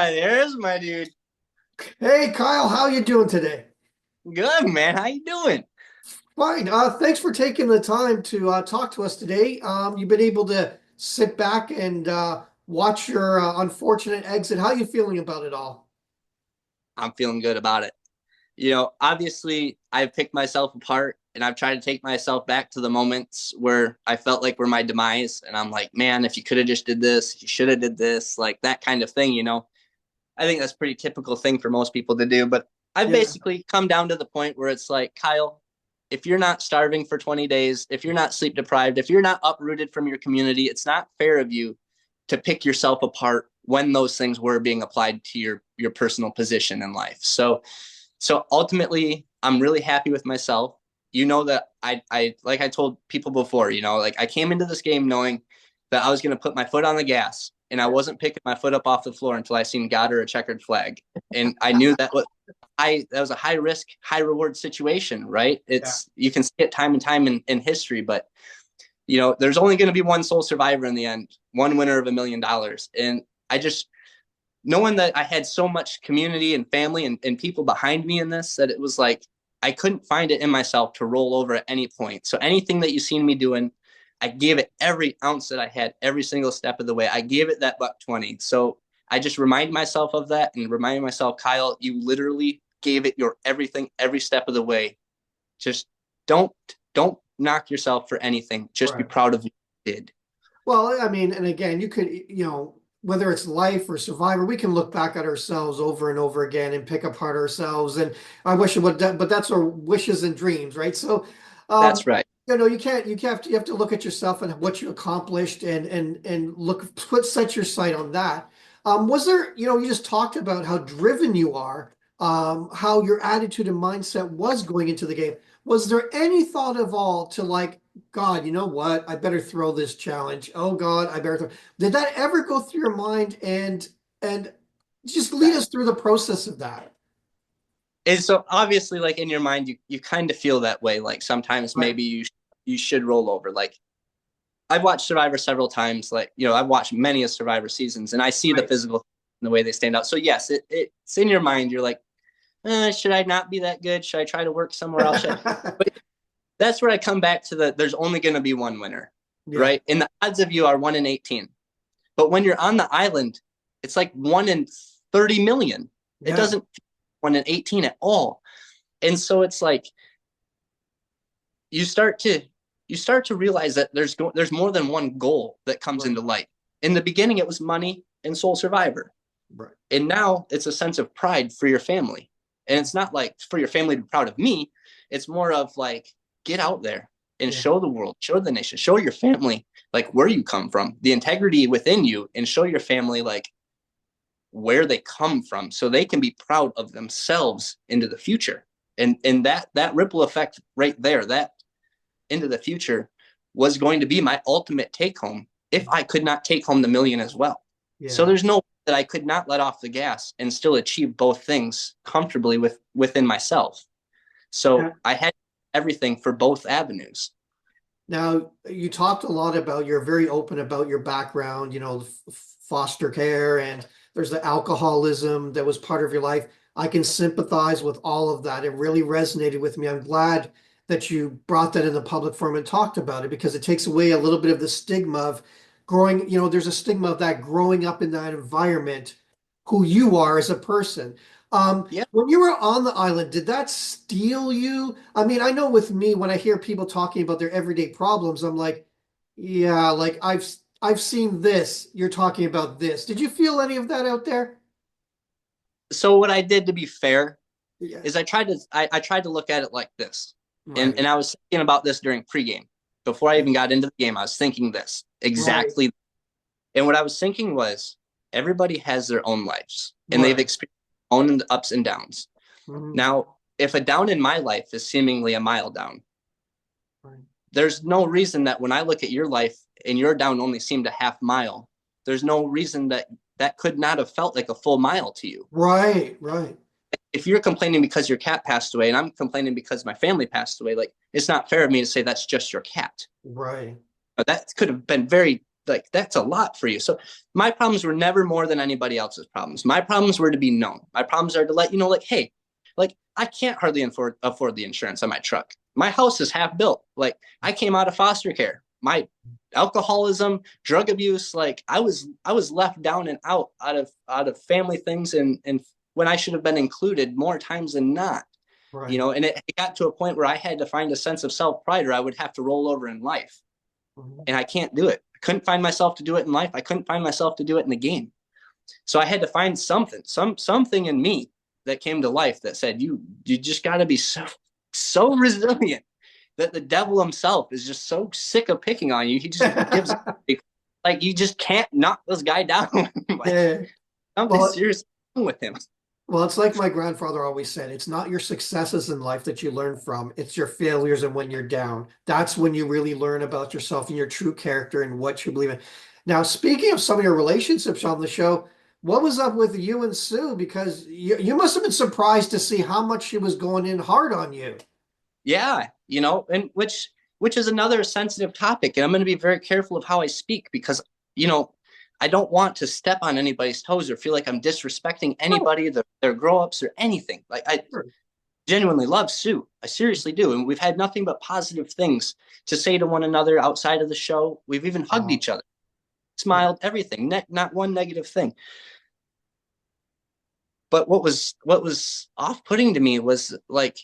There's my dude. Hey Kyle, how you doing today? Good, man. How you doing? Fine. Thanks for taking the time to talk to us today. You've been able to sit back and watch your unfortunate exit. How you feeling about it all? I'm feeling good about it. Obviously, I've picked myself apart and I've tried to take myself back to the moments where I felt like were my demise. And I'm like, man, if you could have just did this, you should have did this, like that kind of thing. I think that's a pretty typical thing for most people to do. But I've Yeah. basically come down to the point where it's like, Kyle, if you're not starving for 20 days, if you're not sleep deprived, if you're not uprooted from your community, it's not fair of you to pick yourself apart when those things were being applied to your personal position in life. So ultimately, I'm really happy with myself. You know that I like I told people before, like I came into this game knowing that I was going to put my foot on the gas and I wasn't picking my foot up off the floor until I seen God or a checkered flag. And I knew that was a high risk, high reward situation, right? Yeah. You can see it time and time in history, but there's only going to be one sole survivor in the end, one winner of $1 million. And I just, knowing that I had so much community and family and people behind me in this, that it was like, I couldn't find it in myself to roll over at any point. So anything that you've seen me doing, I gave it every ounce that I had, every single step of the way. I gave it that buck 20. So I just remind myself of that and remind myself, Kyle, you literally gave it your everything, every step of the way. Just don't, don't knock yourself for anything. Just be Right. proud of what you did. Well, I mean, and again, you could, whether it's life or survivor, we can look back at ourselves over and over again and pick apart ourselves. And I wish it would, but that's our wishes and dreams, right? So, um, That's right. you have to look at yourself and what you accomplished and set your sight on that. Was there, you just talked about how driven you are, how your attitude and mindset was going into the game. Was there any thought of all to like, God, you know what? I better throw this challenge. Oh God, I better throw. Did that ever go through your mind and just lead us through the process of that? And so obviously, like in your mind, you kind of feel that way. Like sometimes Right. maybe you should roll over. Like I've watched Survivor several times. Like I've watched many of Survivor seasons, and I see the Right. physical and the way they stand out. So yes, it's in your mind. You're like, should I not be that good? Should I try to work somewhere else? But that's where I come back to there's only going to be one winner, Yeah. right? And the odds of you are 1 in 18. But when you're on the island, it's like 1 in 30 million. It Yeah. doesn't 1 in 18 at all. And so it's like you start to realize that there's more than one goal that comes Right. into light. In the beginning, it was money and sole survivor, Right. and now it's a sense of pride for your family. And it's not like for your family to be proud of me. It's more of like get out there and Yeah. show the world, show the nation, show your family like where you come from, the integrity within you, and show your family like where they come from so they can be proud of themselves into the future. And that ripple effect right there, that into the future was going to be my ultimate take home if I could not take home the million as well. So Yeah. there's no way that I could not let off the gas and still achieve both things comfortably within myself. So Yeah. I had everything for both avenues. Now, you talked a lot about, you're very open about your background, foster care, and there's the alcoholism that was part of your life. I can sympathize with all of that. It really resonated with me. I'm glad that you brought that in the public forum and talked about it because it takes away a little bit of the stigma of growing, there's a stigma of that growing up in that environment, who you are as a person. Yeah. When you were on the island, did that steal you? I mean, I know with me, when I hear people talking about their everyday problems, I'm like, yeah, like I've seen this. You're talking about this. Did you feel any of that out there? So what I did to be fair Yeah. is I tried to look at it like this. And Right. I was thinking about this during pregame. Before I Yeah. even got into the game, I was thinking this Right. exactly. And what I was thinking was everybody has their own lives and they've Right. experienced own ups and downs. Mhm. Now, if a down in my life is seemingly a mile down, Right. there's no reason that when I look at your life and your down only seemed a half mile, there's no reason that that could not have felt like a full mile to you. Right. Right. If you're complaining because your cat passed away and I'm complaining because my family passed away, like it's not fair of me to say that's just your cat. Right. But that could have been very, like, that's a lot for you. So my problems were never more than anybody else's problems. My problems were to be known. My problems are to let you know, like, hey, like, I can't hardly afford the insurance on my truck. My house is half built. Like, I came out of foster care. My alcoholism, drug abuse, like, I was left down and out of family things, and when I should have been included more times than not. Right. You know, and it got to a point where I had to find a sense of self-pride, or I would have to roll over in life. Mhm. And I can't do it. I couldn't find myself to do it in life. I couldn't find myself to do it in the game. So I had to find something in me that came to life that said, you just got to be so resilient that the devil himself is just so sick of picking on you. He just gives like, you just can't knock this guy down. Like, Yeah. something Well, serious wrong with him. well, it's like my grandfather always said, it's not your successes in life that you learn from, it's your failures and when you're down. That's when you really learn about yourself and your true character and what you believe in. Now, speaking of some of your relationships on the show, what was up with you and Sue? Because you must have been surprised to see how much she was going in hard on you. Yeah, you know, and which is another sensitive topic, and I'm going to be very careful of how I speak, because, you know, I don't want to step on anybody's toes or feel like I'm disrespecting Oh, anybody, their grow-ups or anything. Like, I sure. genuinely love Sue. I seriously do, and we've had nothing but positive things to say to one another outside of the show. We've even hugged Wow. each other, smiled, everything, not one negative thing. But what was off-putting to me was, like,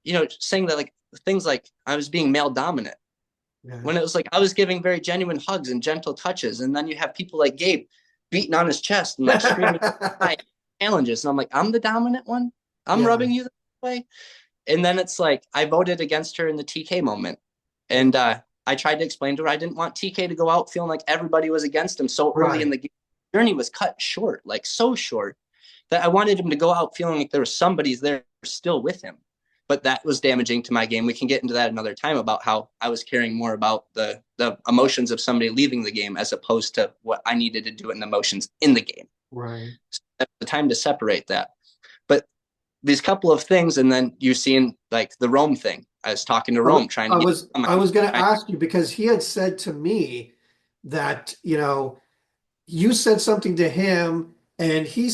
you know, saying that, like, things like I was being male dominant, Yeah. when it was like I was giving very genuine hugs and gentle touches, and then you have people like Gabe beating on his chest and, like, screaming challenges, and I'm like, I'm the dominant one, I'm Yeah. rubbing you that way. And then it's like, I voted against her in the TK moment, and I tried to explain to her I didn't want TK to go out feeling like everybody was against him so early in Right. the game. Journey was cut short, like, so short, that I wanted him to go out feeling like there was somebody there still with him. But that was damaging to my game. We can get into that another time about how I was caring more about the emotions of somebody leaving the game as opposed to what I needed to do in the emotions in the game. Right. So that's the time to separate that. But these couple of things, and then you seen, like, the Rome thing. I was talking to Rome, trying to I get was I was going to ask you because he had said to me that, you said something to him, and he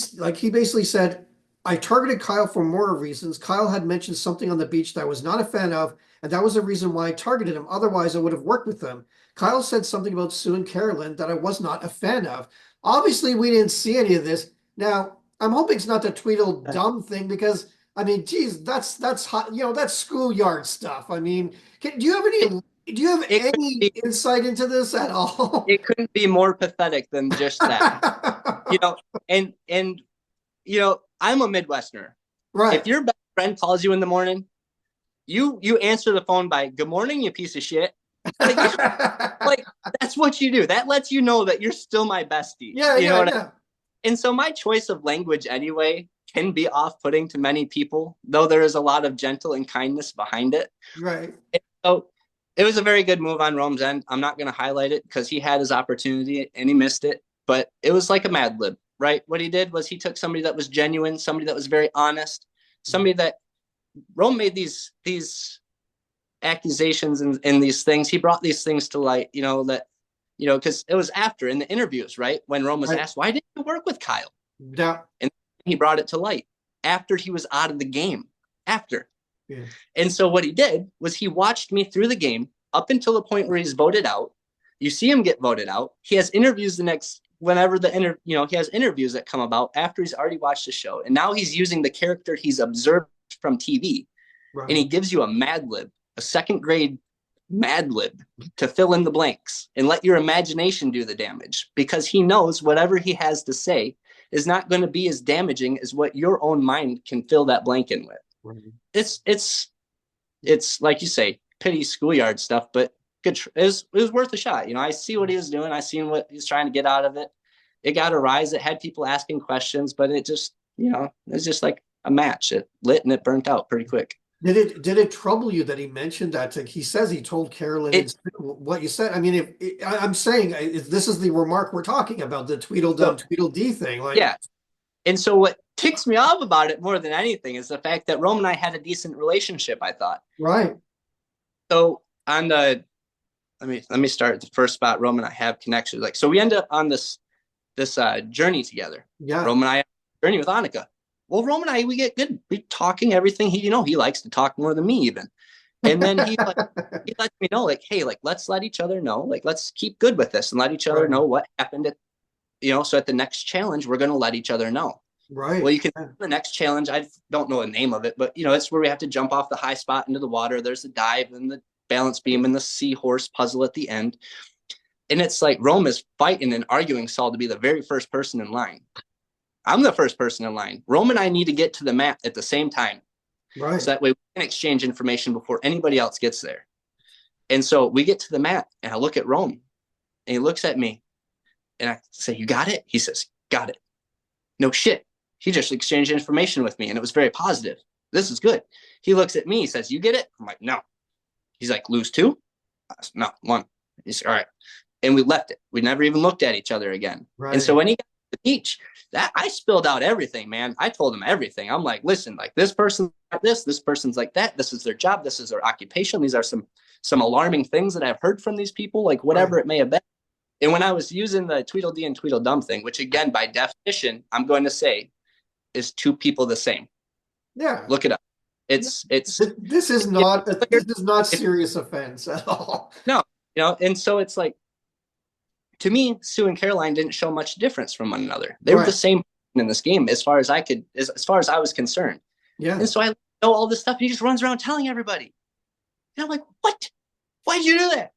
basically said, I targeted Kyle for more reasons. Kyle had mentioned something on the beach that I was not a fan of, and that was the reason why I targeted him. Otherwise, I would have worked with him. Kyle said something about Sue and Carolyn that I was not a fan of. Obviously, we didn't see any of this. Now, I'm hoping it's not the Tweedledum thing because I mean, geez, that's hot, that's schoolyard stuff. I mean, it. do you have It could any be insight into this at all? it couldn't be more pathetic than just that. You know, and you know, I'm a Midwesterner. If Right. your best friend calls you in the morning, you answer the phone by "Good morning, you piece of shit." Like, like, that's what you do. That lets you know that you're still my bestie. Yeah, You know yeah, what I yeah. And so my choice of language anyway can be off-putting to many people, though there is a lot of gentle and kindness behind it. Right. And so it was a very good move on Rome's end. I'm not going to highlight it because he had his opportunity and he missed it, but it was like a Mad Lib, right? What he did was he took somebody that was genuine, somebody that was very honest, somebody that Rome made these accusations and these things. He brought these things to light, because it was after in the interviews, right? When Rome was Right. asked, why didn't you work with Kyle? Yeah. And he brought it to light after he was out of the game. After. Yeah. And so what he did was he watched me through the game up until the point where he's voted out. You see him get voted out. He has interviews he has interviews that come about after he's already watched the show. And now he's using the character he's observed from TV. And Right. he gives you a Mad Lib, a second grade Mad Lib to fill in the blanks and let your imagination do the damage, because he knows whatever he has to say is not going to be as damaging as what your own mind can fill that blank in with. Right. It's like you say, pity schoolyard stuff, but good. It was worth a shot. I see what he was doing. I seen what he was trying to get out of it. It got a rise. It had people asking questions, but it just, it was just like a match. It lit and it burnt out pretty quick. Did it trouble you that he mentioned that? He says he told Carolyn It and what you said. I mean, I'm saying if this is the remark we're talking about, the Tweedledum so Tweedledee thing, like, yeah. And so what ticks me off about it more than anything is the fact that Rome and I had a decent relationship, I thought. right. So on the let me start at the first spot. Rome and I have connections. Like, so we end up on this journey together. Yeah. Rome and I have a journey with Annika. Well, Rome and I, we get good. We talking everything. He likes to talk more than me even. And then he lets me know, like, hey, like, let's let each other know, like, let's keep good with this and let each other Right. know what happened so at the next challenge, we're going to let each other know. Right. Well, you can, the next challenge, I don't know the name of it, but it's where we have to jump off the high spot into the water. There's the dive and the balance beam and the seahorse puzzle at the end. And it's like Rome is fighting and arguing Saul to be the very first person in line. I'm the first person in line. Rome and I need to get to the map at the same time. Right. So that way we can exchange information before anybody else gets there. And so we get to the map and I look at Rome and he looks at me and I say, you got it? He says, got it. No shit. He just exchanged information with me and it was very positive. This is good. He looks at me, he says, you get it? I'm like, no. He's like, lose two? Said, no, one. He's all right. And we left it. We never even looked at each other again. Right. And so when he got to the beach, that I spilled out everything, man. I told him everything. I'm like, listen, like this person's like this person's like that. This is their job. This is their occupation. These are some alarming things that I've heard from these people, like whatever it may have been. And when I was using the Tweedledee and Tweedledum thing, which again, by definition, I'm going to say is two people the same. Yeah. Look it up. This is not serious offense at all. No, and so it's like, to me, Sue and Caroline didn't show much difference from one another. They were the same in this game as far as I was concerned. Yeah. And so I know all this stuff. And he just runs around telling everybody. And I'm like, what? Why'd you do that?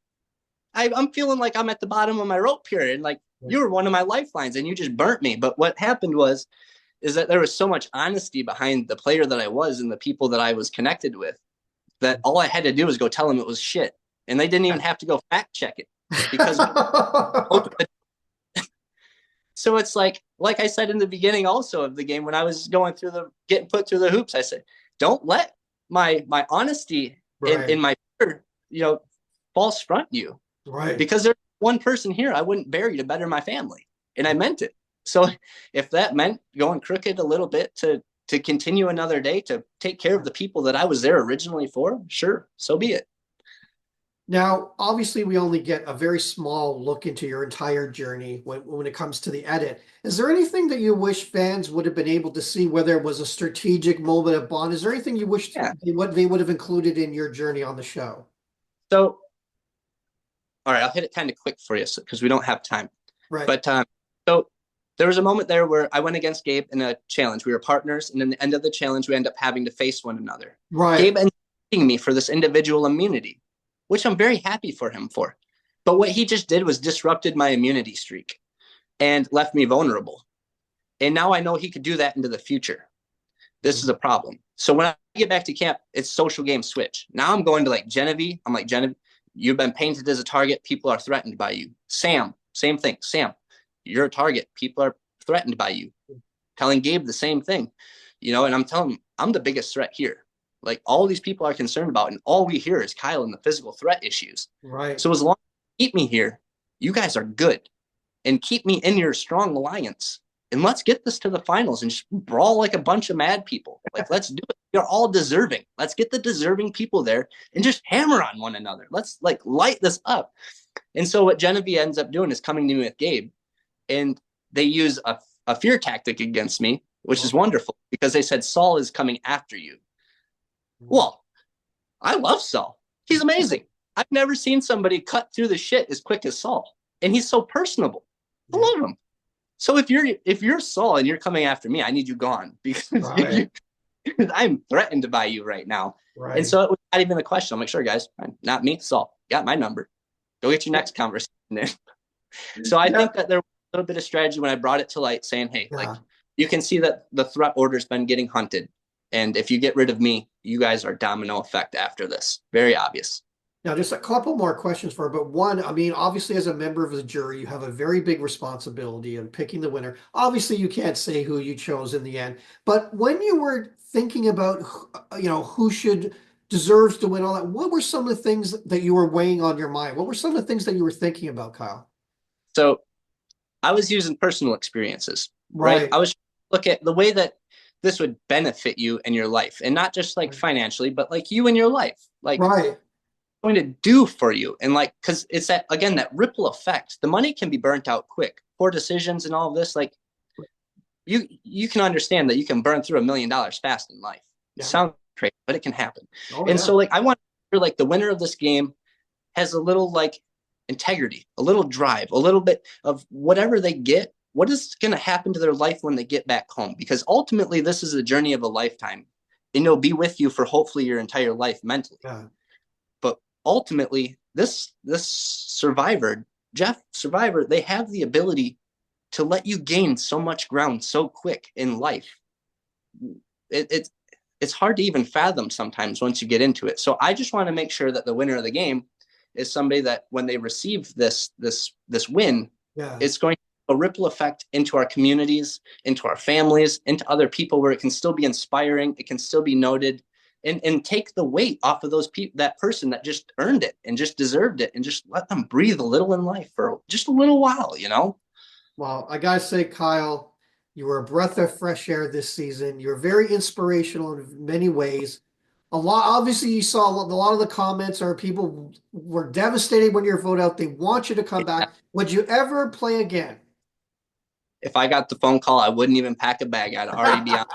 I'm feeling like I'm at the bottom of my rope here. And like, you were one of my lifelines and you just burnt me. But what happened is that there was so much honesty behind the player that I was and the people that I was connected with that all I had to do was go tell them it was shit. And they didn't even have to go fact check it because so it's like I said in the beginning also of the game, when I was going through getting put through the hoops, I said, don't let my honesty in my false front you. Right. Because there's one person here I wouldn't bury to better my family. And I meant it. So if that meant going crooked a little bit to continue another day, to take care of the people that I was there originally for, sure, so be it. Now, obviously, we only get a very small look into your entire journey when it comes to the edit. Is there anything that you wish fans would have been able to see, whether it was a strategic moment of Bond? Is there anything you wish they would have included in your journey on the show? So, all right, I'll hit it kind of quick for you because we don't have time. Right. But so there was a moment there where I went against Gabe in a challenge. We were partners, and in the end of the challenge, we end up having to face one another. Right. Gabe ended up beating me for this individual immunity, which I'm very happy for him for. But what he just did was disrupted my immunity streak and left me vulnerable. And now I know he could do that into the future. This is a problem. So when I get back to camp, it's social game switch. Now I'm going to like Genevieve. I'm like, Genevieve, you've been painted as a target. People are threatened by you. Sam, same thing. Sam, you're a target. People are threatened by you. Telling Gabe the same thing, and I'm telling him, I'm the biggest threat here. Like all these people are concerned about, and all we hear is Kyle and the physical threat issues. Right. So as long as you keep me here, you guys are good, and keep me in your strong alliance, and let's get this to the finals and just brawl like a bunch of mad people. Like let's do it. You're all deserving. Let's get the deserving people there and just hammer on one another. Let's like light this up. And so what Genevieve ends up doing is coming to me with Gabe, and they use a fear tactic against me, which is wonderful because they said Saul is coming after you. Well, I love Saul. He's amazing. I've never seen somebody cut through the shit as quick as Saul. And he's so personable. I love him. So if you're Saul and you're coming after me, I need you gone because I'm threatened by you right now. Right. And so it was not even a question. I'm like, sure, guys, not me, Saul. Got my number. Go get your next conversation in. So I think that there was a little bit of strategy when I brought it to light, saying, hey, like you can see that the threat order's been getting hunted. And if you get rid of me, you guys are domino effect after this. Very obvious. Now, just a couple more questions for her. But one, I mean, obviously, as a member of the jury, you have a very big responsibility in picking the winner. Obviously, you can't say who you chose in the end. But when you were thinking about, who deserves to win all that, what were some of the things that you were weighing on your mind? What were some of the things that you were thinking about, Kyle? So I was using personal experiences, right? I was look at the way that this would benefit you in your life, and not just like financially, but like you in your life. Like going to do for you. And like, cause it's that, again, that ripple effect. The money can be burnt out quick. Poor decisions and all of this, like you can understand that you can burn through $1 million fast in life. It Yeah. sounds crazy, but it can happen. Oh, And yeah. so like, I want to like the winner of this game has a little like integrity, a little drive, a little bit of whatever they get. What is going to happen to their life when they get back home? Because ultimately, this is a journey of a lifetime, and it'll be with you for hopefully your entire life mentally. Yeah. But ultimately, this survivor, Jeff survivor, they have the ability to let you gain so much ground so quick in life. It's hard to even fathom sometimes once you get into it. So I just want to make sure that the winner of the game is somebody that when they receive this win, Yeah. it's going to a ripple effect into our communities, into our families, into other people, where it can still be inspiring, it can still be noted, and take the weight off of those people, that person that just earned it and just deserved it, and just let them breathe a little in life for just a little while, you know? Well, I gotta say, Kyle, you were a breath of fresh air this season. You're very inspirational in many ways. A lot, obviously, you saw a lot of the comments are people were devastated when you vote out. They want you to come back. Would you ever play again? If I got the phone call, I wouldn't even pack a bag. I'd already be on.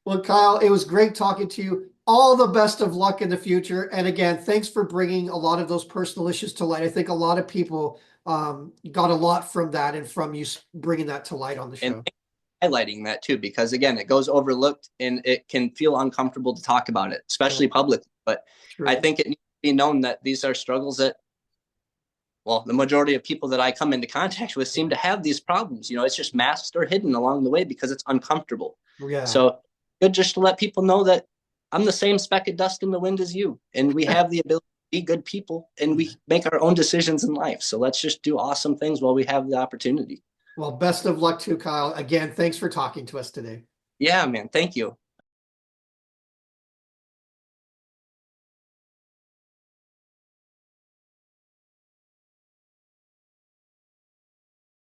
Well, Kyle, it was great talking to you. All the best of luck in the future. And again, thanks for bringing a lot of those personal issues to light. I think a lot of people got a lot from that and from you bringing that to light on the And show. highlighting that too, because again, it goes overlooked and it can feel uncomfortable to talk about it, especially Yeah, publicly. But I true. think it needs to be known that these are struggles that, well, the majority of people that I come into contact with seem to have these problems. You know, it's just masked or hidden along the way because it's uncomfortable. Yeah. So good just to let people know that I'm the same speck of dust in the wind as you, and we have the ability to be good people, and we make our own decisions in life. So let's just do awesome things while we have the opportunity. Well, best of luck to Kyle. Again, thanks for talking to us today. Yeah, man. Thank you.